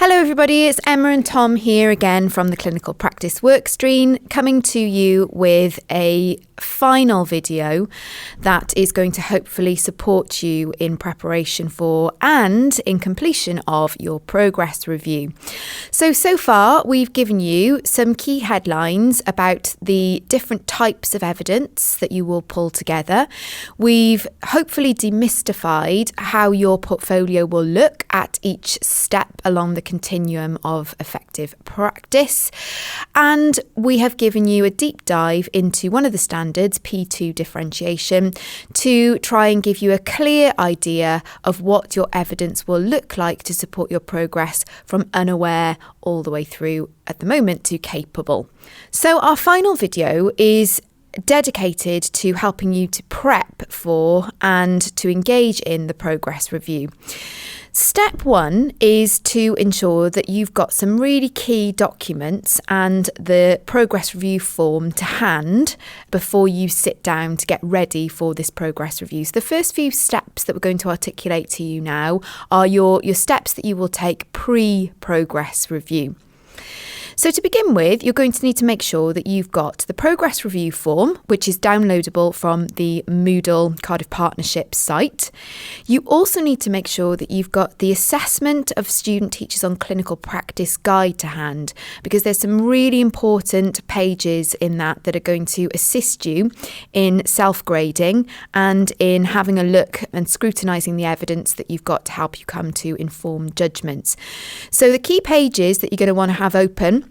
Hello everybody, it's Emma and Tom here again from the Clinical Practice Workstream, coming to you with a final video that is going to hopefully support you in preparation for and in completion of your progress review. So far we've given you some key headlines about the different types of evidence that you will pull together. We've hopefully demystified how your portfolio will look at each step along the continuum of effective practice, and we have given you a deep dive into one of the standards, P2 differentiation, to try and give you a clear idea of what your evidence will look like to support your progress from unaware all the way through at the moment to capable. So our final video is dedicated to helping you to prep for and to engage in the progress review. Step one is to ensure that you've got some really key documents and the progress review form to hand before you sit down to get ready for this progress review. So the first few steps that we're going to articulate to you now are your steps that you will take pre-progress review. So to begin with, you're going to need to make sure that you've got the progress review form, which is downloadable from the Moodle Cardiff Partnership site. You also need to make sure that you've got the assessment of student teachers on clinical practice guide to hand, because there's some really important pages in that are going to assist you in self-grading and in having a look and scrutinising the evidence that you've got to help you come to informed judgments. So the key pages that you're going to want to have open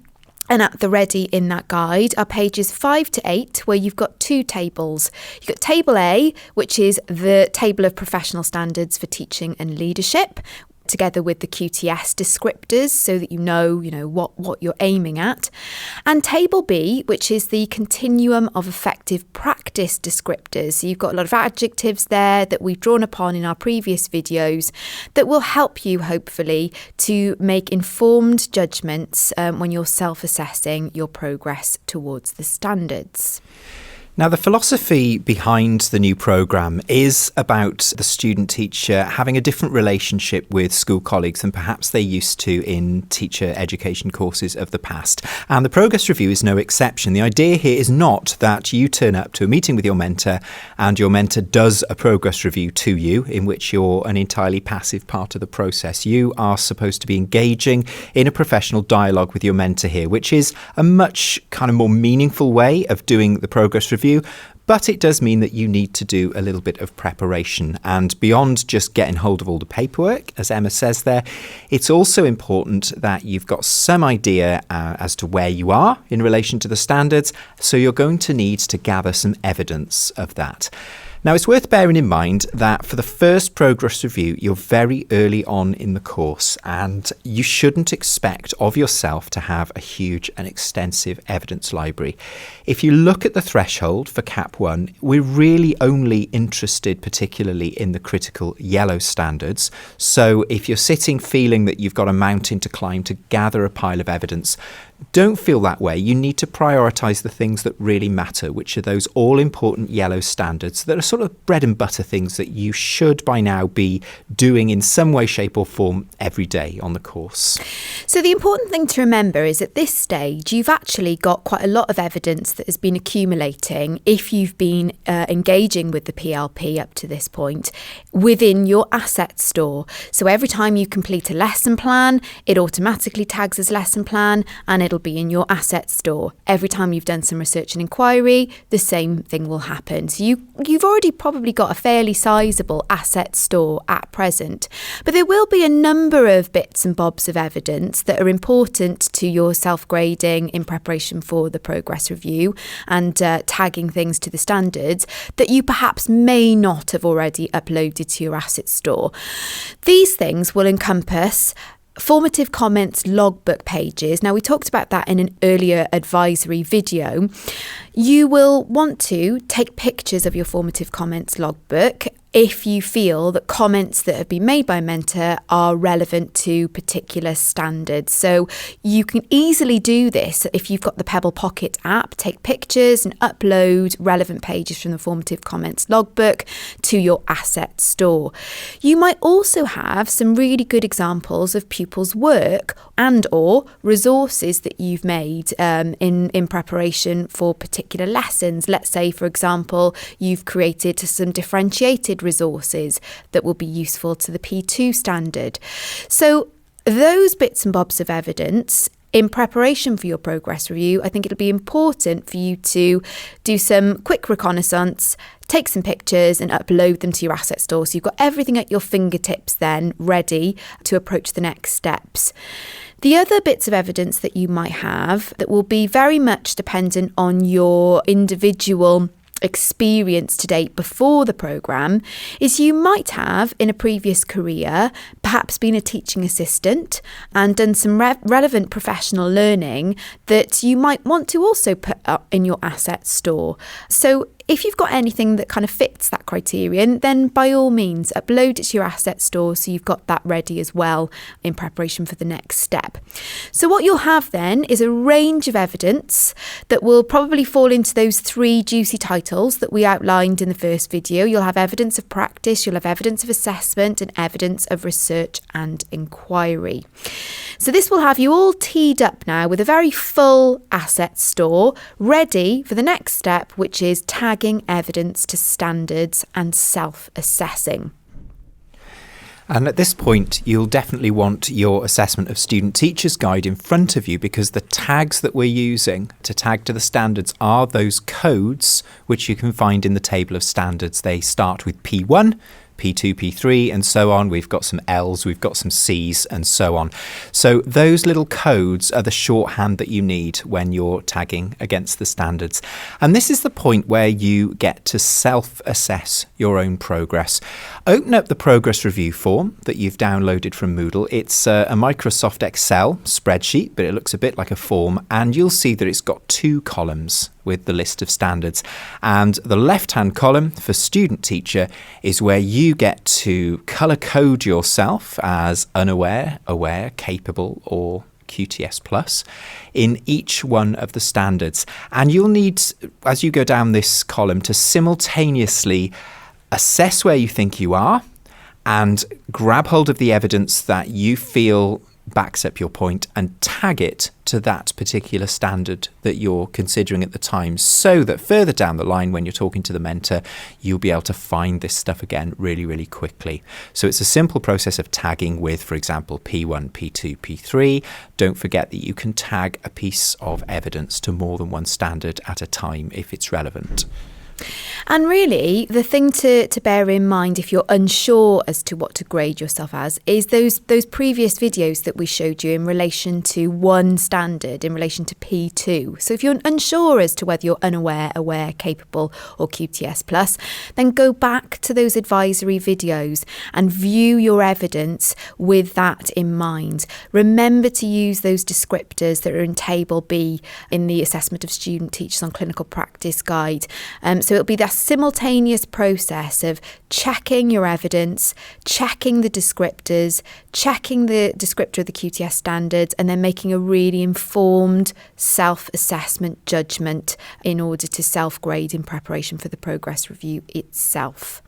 and at the ready in that guide are pages 5 to 8, where you've got two tables. You've got table A, which is the table of professional standards for teaching and leadership, together with the QTS descriptors so that you know what you're aiming at. And table B, which is the continuum of effective practice descriptors. So you've got a lot of adjectives there that we've drawn upon in our previous videos that will help you hopefully to make informed judgments when you're self-assessing your progress towards the standards. Now, the philosophy behind the new programme is about the student teacher having a different relationship with school colleagues than perhaps they used to in teacher education courses of the past. And the progress review is no exception. The idea here is not that you turn up to a meeting with your mentor and your mentor does a progress review to you, in which you're an entirely passive part of the process. You are supposed to be engaging in a professional dialogue with your mentor here, which is a much kind of more meaningful way of doing the progress review. But it does mean that you need to do a little bit of preparation. And beyond just getting hold of all the paperwork, as Emma says there, it's also important that you've got some idea as to where you are in relation to the standards. So you're going to need to gather some evidence of that. Now, it's worth bearing in mind that for the first progress review, you're very early on in the course, and you shouldn't expect of yourself to have a huge and extensive evidence library. If you look at the threshold for CAP 1, we're really only interested particularly in the critical yellow standards. So if you're sitting feeling that you've got a mountain to climb to gather a pile of evidence, don't feel that way. You need to prioritise the things that really matter, which are those all-important yellow standards that are sort of bread and butter things that you should by now be doing in some way, shape or form every day on the course. So the important thing to remember is at this stage, you've actually got quite a lot of evidence that has been accumulating if you've been engaging with the PLP up to this point within your asset store. So every time you complete a lesson plan, it automatically tags as lesson plan and it'll be in your asset store. Every time you've done some research and inquiry, the same thing will happen. So you've already probably got a fairly sizable asset store at present, but there will be a number of bits and bobs of evidence that are important to your self-grading in preparation for the progress review and tagging things to the standards that you perhaps may not have already uploaded to your asset store. These things will encompass formative comments logbook pages. Now, we talked about that in an earlier advisory video. You will want to take pictures of your formative comments logbook if you feel that comments that have been made by a mentor are relevant to particular standards. So you can easily do this if you've got the Pebble Pocket app, take pictures and upload relevant pages from the Formative Comments logbook to your asset store. You might also have some really good examples of pupils' work and or resources that you've made in preparation for particular lessons. Let's say, for example, you've created some differentiated resources that will be useful to the P2 standard. So those bits and bobs of evidence in preparation for your progress review, I think it'll be important for you to do some quick reconnaissance, take some pictures and upload them to your asset store. So you've got everything at your fingertips then ready to approach the next steps. The other bits of evidence that you might have that will be very much dependent on your individual experience to date before the programme is you might have in a previous career perhaps been a teaching assistant and done some relevant professional learning that you might want to also put up in your asset store. So if you've got anything that kind of fits that criterion, then by all means upload it to your asset store so you've got that ready as well in preparation for the next step. So what you'll have then is a range of evidence that will probably fall into those three juicy titles that we outlined in the first video. You'll have evidence of practice, you'll have evidence of assessment and evidence of research and inquiry. So this will have you all teed up now with a very full asset store ready for the next step, which is tagging evidence to standards and self-assessing. And at this point, you'll definitely want your Assessment of Student Teachers Guide in front of you, because the tags that we're using to tag to the standards are those codes which you can find in the table of standards. They start with P1, P2, P3 and so on. We've got some L's, we've got some C's and so on. So those little codes are the shorthand that you need when you're tagging against the standards. And this is the point where you get to self-assess your own progress. Open up the progress review form that you've downloaded from Moodle. It's a Microsoft Excel spreadsheet, but it looks a bit like a form, and you'll see that it's got two columns with the list of standards. And the left-hand column for student teacher is where you get to colour code yourself as unaware, aware, capable or QTS Plus in each one of the standards. And you'll need, as you go down this column, to simultaneously assess where you think you are and grab hold of the evidence that you feel backs up your point and tag it to that particular standard that you're considering at the time, so that further down the line when you're talking to the mentor, you'll be able to find this stuff again really, really quickly. So it's a simple process of tagging with, for example, P1, P2, P3. Don't forget that you can tag a piece of evidence to more than one standard at a time if it's relevant. And really, the thing to bear in mind if you're unsure as to what to grade yourself as is those previous videos that we showed you in relation to one standard, in relation to P2. So if you're unsure as to whether you're unaware, aware, capable or QTS Plus, then go back to those advisory videos and view your evidence with that in mind. Remember to use those descriptors that are in Table B in the Assessment of Student Teachers on Clinical Practice Guide. So it'll be that simultaneous process of checking your evidence, checking the descriptors, checking the descriptor of the QTS standards, and then making a really informed self-assessment judgment in order to self-grade in preparation for the progress review itself.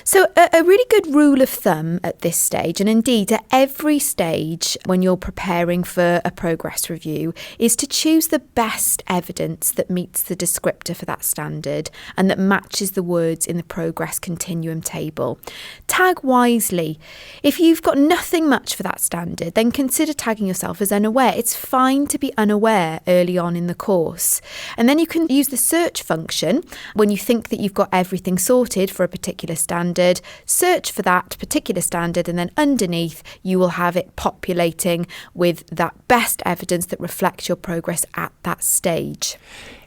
So a really good rule of thumb at this stage, and indeed at every stage when you're preparing for a progress review, is to choose the best evidence that meets the descriptor for that standard and that matches the words in the progress continuum table. Tag wisely. If you've got nothing much for that standard, then consider tagging yourself as unaware. It's fine to be unaware early on in the course. And then you can use the search function when you think that you've got everything sorted for a particular standard, search for that particular standard, and then underneath you will have it populating with that best evidence that reflects your progress at that stage.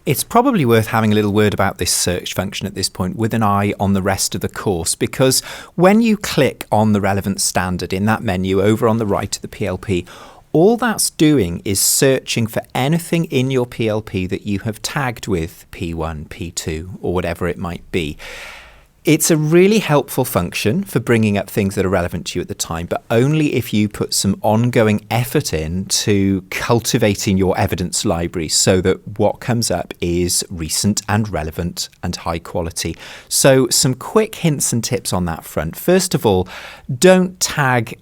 It's probably worth having a little word about this search function at this point with an eye on the rest of the course, because when you click on the relevant standard in that menu over on the right of the PLP, all that's doing is searching for anything in your PLP that you have tagged with P1, P2 or whatever it might be. It's a really helpful function for bringing up things that are relevant to you at the time, but only if you put some ongoing effort in to cultivating your evidence library so that what comes up is recent and relevant and high quality. So some quick hints and tips on that front. First of all, don't tag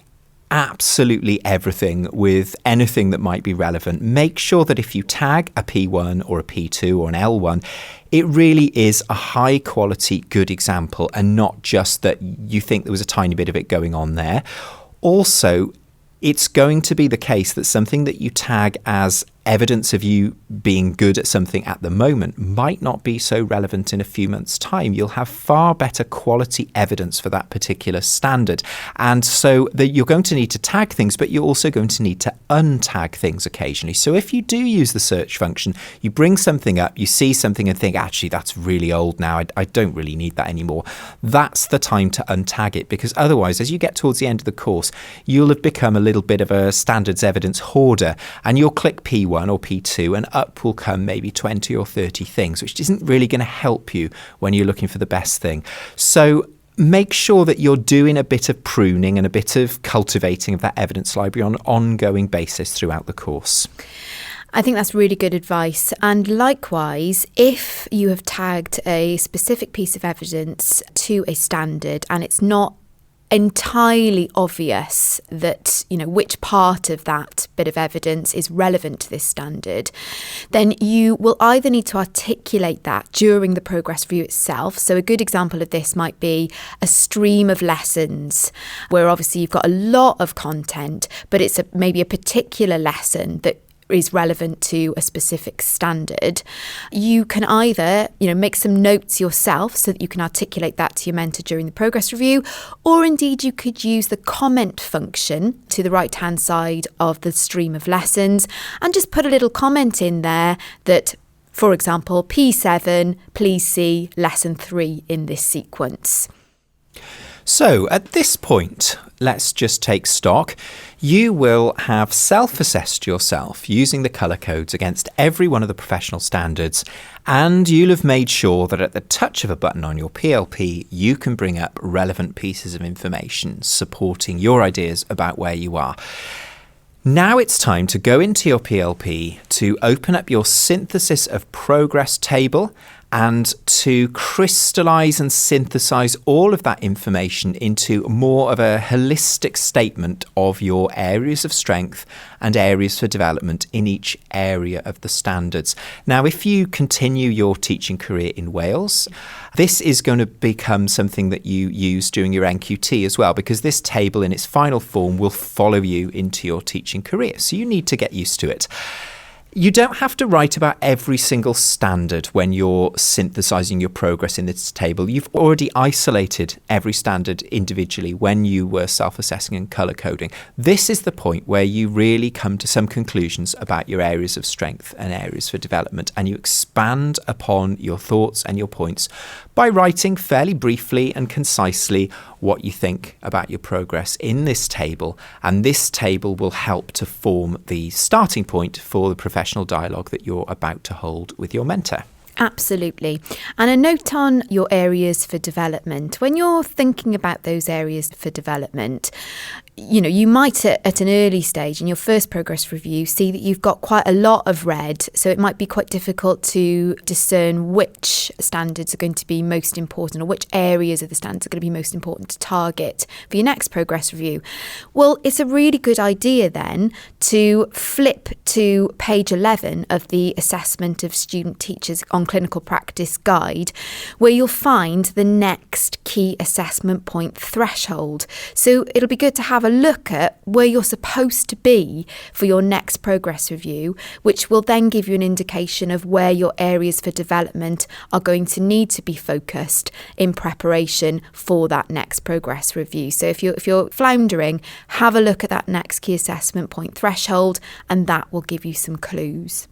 absolutely everything with anything that might be relevant. Make sure that if you tag a P1 or a P2 or an L1, it really is a high quality, good example, and not just that you think there was a tiny bit of it going on there. Also, it's going to be the case that something that you tag as evidence of you being good at something at the moment might not be so relevant in a few months' time. You'll have far better quality evidence for that particular standard. And so you're going to need to tag things, but you're also going to need to untag things occasionally. So if you do use the search function, you bring something up, you see something and think, actually, that's really old now. I don't really need that anymore. That's the time to untag it, because otherwise, as you get towards the end of the course, you'll have become a little bit of a standards evidence hoarder, and you'll click P1 or P2 and up will come maybe 20 or 30 things, which isn't really going to help you when you're looking for the best thing. So make sure that you're doing a bit of pruning and a bit of cultivating of that evidence library on an ongoing basis throughout the course. I think that's really good advice. And likewise, if you have tagged a specific piece of evidence to a standard and it's not entirely obvious that, which part of that bit of evidence is relevant to this standard, then you will either need to articulate that during the progress review itself. So a good example of this might be a stream of lessons where obviously you've got a lot of content, but it's maybe a particular lesson that is relevant to a specific standard. You can either, make some notes yourself so that you can articulate that to your mentor during the progress review, or indeed you could use the comment function to the right-hand side of the stream of lessons and just put a little comment in there that, for example, P7, please see lesson 3 in this sequence. So at this point, let's just take stock. You will have self-assessed yourself using the colour codes against every one of the professional standards, and you'll have made sure that at the touch of a button on your PLP, you can bring up relevant pieces of information supporting your ideas about where you are. Now it's time to go into your PLP to open up your synthesis of progress table and to crystallise and synthesise all of that information into more of a holistic statement of your areas of strength and areas for development in each area of the standards. Now, if you continue your teaching career in Wales, this is going to become something that you use during your NQT as well, because this table in its final form will follow you into your teaching career. So you need to get used to it. You don't have to write about every single standard when you're synthesizing your progress in this table. You've already isolated every standard individually when you were self-assessing and color coding. This is the point where you really come to some conclusions about your areas of strength and areas for development, and you expand upon your thoughts and your points by writing fairly briefly and concisely what you think about your progress in this table, and this table will help to form the starting point for the professional dialogue that you're about to hold with your mentor. Absolutely. And a note on your areas for development. When you're thinking about those areas for development, you might at an early stage in your first progress review see that you've got quite a lot of red, so it might be quite difficult to discern which standards are going to be most important or which areas of the standards are going to be most important to target for your next progress review. Well, it's a really good idea then to flip to page 11 of the Assessment of Student Teachers on Clinical Practice guide, where you'll find the next key assessment point threshold. So it'll be good to have a look at where you're supposed to be for your next progress review, which will then give you an indication of where your areas for development are going to need to be focused in preparation for that next progress review. So if you're floundering, have a look at that next key assessment point threshold, and that will give you some clues.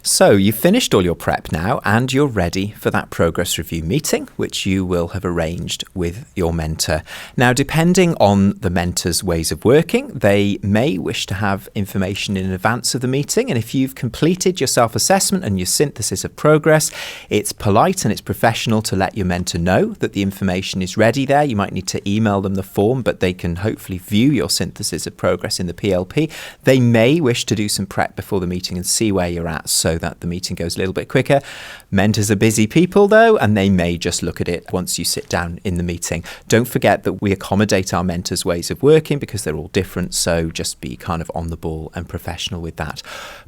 So you've finished all your prep now and you're ready for that progress review meeting, which you will have arranged with your mentor. Now, depending on the mentor's ways of working, they may wish to have information in advance of the meeting. And if you've completed your self-assessment and your synthesis of progress, it's polite and it's professional to let your mentor know that the information is ready there. You might need to email them the form, but they can hopefully view your synthesis of progress in the PLP. They may wish to do some prep before the meeting and see where you're at so that the meeting goes a little bit quicker. Mentors are busy people though, and they may just look at it once you sit down in the meeting. Don't forget that we accommodate our mentors' ways of working because they're all different, so just be kind of on the ball and professional with that.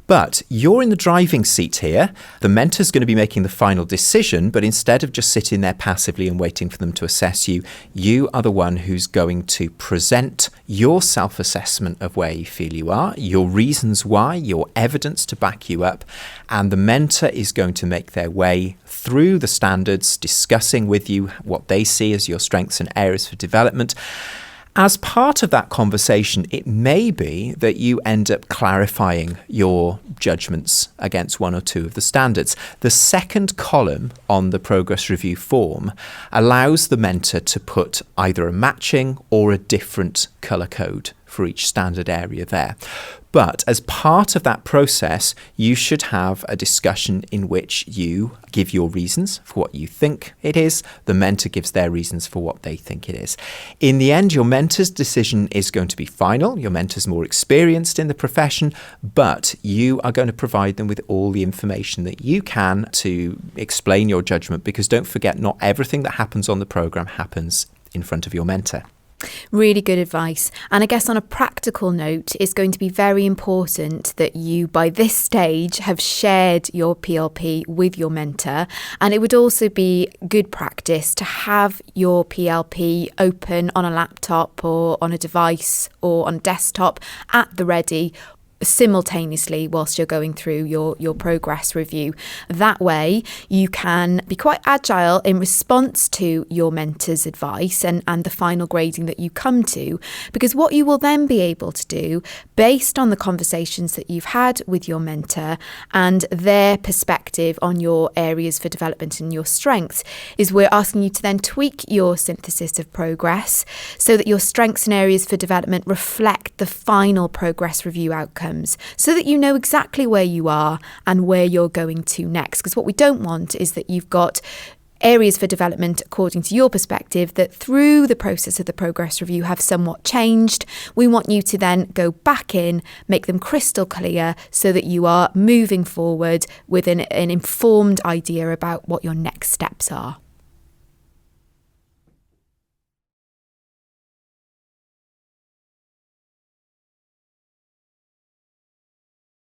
But you're in the driving seat here. The mentor's going to be making the final decision, but instead of just sitting there passively and waiting for them to assess you, you are the one who's going to present your self-assessment of where you feel you are, your reasons why, your evidence to back you up, and the mentor is going to make their way through the standards, discussing with you what they see as your strengths and areas for development. As part of that conversation, it may be that you end up clarifying your judgments against one or two of the standards. The second column on the progress review form allows the mentor to put either a matching or a different colour code for each standard area there. But as part of that process, you should have a discussion in which you give your reasons for what you think it is. The mentor gives their reasons for what they think it is. In the end, your mentor's decision is going to be final. Your mentor's more experienced in the profession, but you are going to provide them with all the information that you can to explain your judgment, because don't forget, not everything that happens on the programme happens in front of your mentor. Really good advice. And I guess on a practical note, it's going to be very important that you, by this stage, have shared your PLP with your mentor. And it would also be good practice to have your PLP open on a laptop or on a device or on a desktop at the ready simultaneously whilst you're going through your progress review. That way you can be quite agile in response to your mentor's advice and the final grading that you come to, because what you will then be able to do, based on the conversations that you've had with your mentor and their perspective on your areas for development and your strengths, is we're asking you to then tweak your synthesis of progress so that your strengths and areas for development reflect the final progress review outcomes, so that you know exactly where you are and where you're going to next. Because what we don't want is that you've got areas for development according to your perspective that through the process of the progress review have somewhat changed. We want you to then go back in, make them crystal clear so that you are moving forward with an informed idea about what your next steps are.